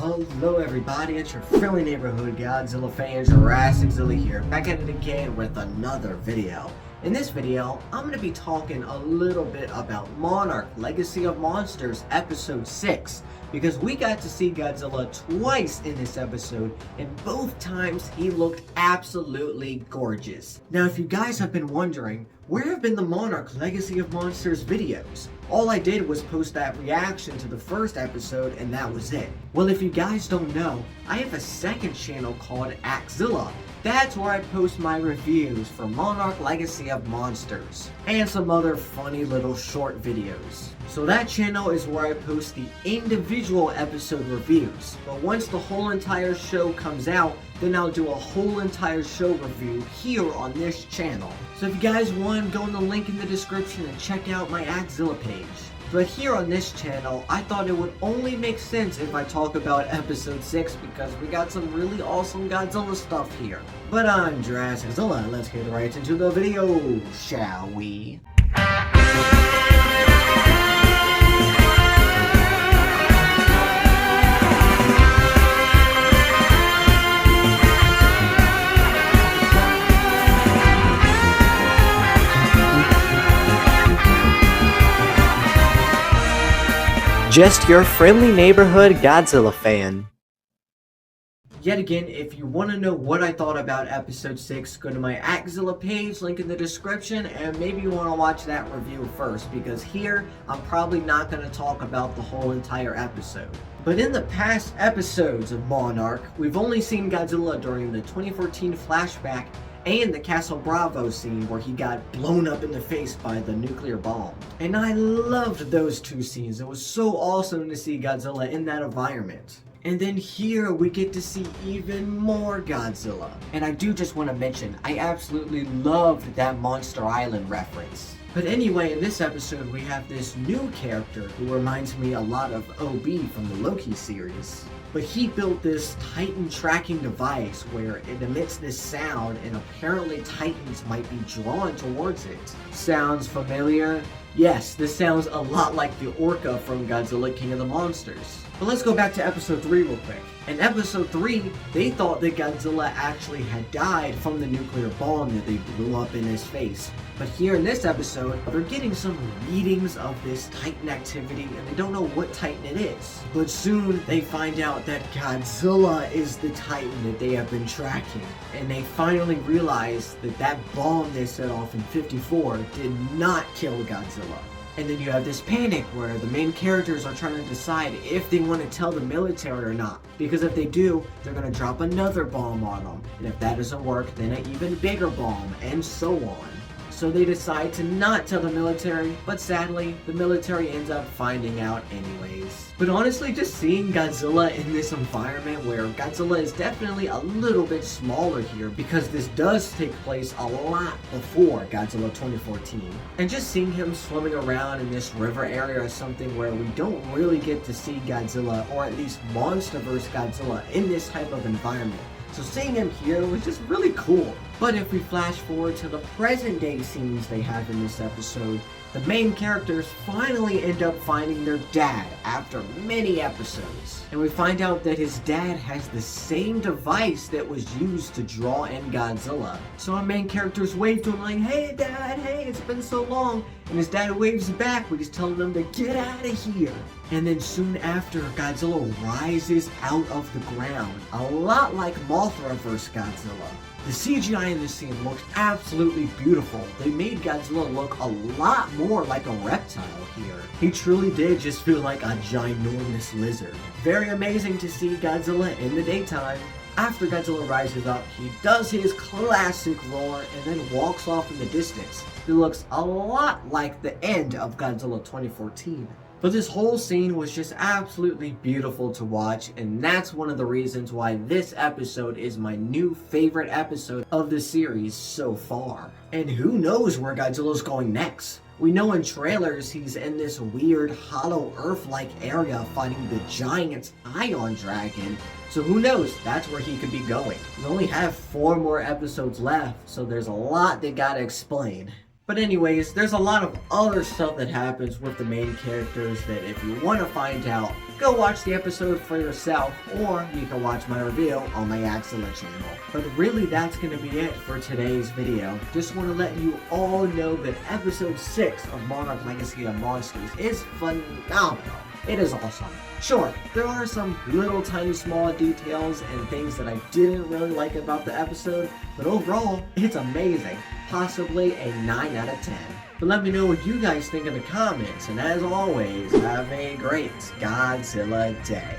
Hello everybody, it's your friendly neighborhood Godzilla fan, JurassicZilla here, back at it again with another video. In this video, I'm going to be talking a little bit about Monarch Legacy of Monsters Episode 6, because we got to see Godzilla twice in this episode, and both times he looked absolutely gorgeous. Now if you guys have been wondering, where have been the Monarch Legacy of Monsters videos? All I did was post that reaction to the first episode and that was it. Well, if you guys don't know, I have a second channel called JurassicZilla. That's where I post my reviews for Monarch Legacy of Monsters and some other funny little short videos. So that channel is where I post the individual episode reviews. But once the whole entire show comes out, then I'll do a whole entire show review here on this channel. So if you guys want, go in the link in the description and check out my JurassicZilla page. But here on this channel, I thought it would only make sense if I talk about episode 6 because we got some really awesome Godzilla stuff here. But I'm JurassicZilla, let's get right into the video, shall we? Just your friendly neighborhood Godzilla fan. Yet again, if you want to know what I thought about episode 6, go to my JurassicZilla page, link in the description, and maybe you want to watch that review first, because here, I'm probably not going to talk about the whole entire episode. But in the past episodes of Monarch, we've only seen Godzilla during the 2014 flashback and the Castle Bravo scene where he got blown up in the face by the nuclear bomb. And I loved those two scenes. It was so awesome to see Godzilla in that environment. And then here we get to see even more Godzilla. And I do just want to mention, I absolutely loved that Monster Island reference. But anyway, in this episode we have this new character who reminds me a lot of OB from the Loki series. But he built this Titan tracking device where it emits this sound and apparently Titans might be drawn towards it. Sounds familiar? Yes, this sounds a lot like the Orca from Godzilla King of the Monsters. But let's go back to episode 3 real quick. In episode 3, they thought that Godzilla actually had died from the nuclear bomb that they blew up in his face. But here in this episode, they're getting some readings of this Titan activity and they don't know what Titan it is. But soon they find out that Godzilla is the Titan that they have been tracking. And they finally realize that that bomb they set off in 54 did not kill Godzilla. And then you have this panic where the main characters are trying to decide if they want to tell the military or not. Because if they do, they're going to drop another bomb on them. And if that doesn't work, then an even bigger bomb, and so on. So they decide to not tell the military, but sadly, the military ends up finding out anyways. But honestly, just seeing Godzilla in this environment where Godzilla is definitely a little bit smaller here because this does take place a lot before Godzilla 2014. And just seeing him swimming around in this river area is something where we don't really get to see Godzilla, or at least Monsterverse Godzilla, in this type of environment. So seeing him here was just really cool. But if we flash forward to the present day scenes they have in this episode, the main characters finally end up finding their dad after many episodes. And we find out that his dad has the same device that was used to draw in Godzilla. So our main characters wave to him like, "Hey dad, hey, it's been so long." And his dad waves back, but he's telling them to get out of here. And then soon after, Godzilla rises out of the ground, a lot like Mothra vs. Godzilla. The CGI in this scene looked absolutely beautiful. They made Godzilla look a lot more like a reptile here. He truly did just feel like a ginormous lizard. Very amazing to see Godzilla in the daytime. After Godzilla rises up, he does his classic roar and then walks off in the distance. It looks a lot like the end of Godzilla 2014. But this whole scene was just absolutely beautiful to watch, and that's one of the reasons why this episode is my new favorite episode of the series so far. And who knows where Godzilla's going next? We know in trailers he's in this weird hollow earth-like area fighting the giant Ion Dragon, so who knows, that's where he could be going. We only have 4 more episodes left, so there's a lot they gotta explain. But anyways, there's a lot of other stuff that happens with the main characters that if you want to find out, go watch the episode for yourself, or you can watch my review on my JurassicZilla channel. But really, that's going to be it for today's video. Just want to let you all know that episode 6 of Monarch Legacy of Monsters is phenomenal. It is awesome. Sure, there are some little tiny small details and things that I didn't really like about the episode, but overall, it's amazing. Possibly a 9 out of 10. But let me know what you guys think in the comments, and as always, have a great Godzilla day.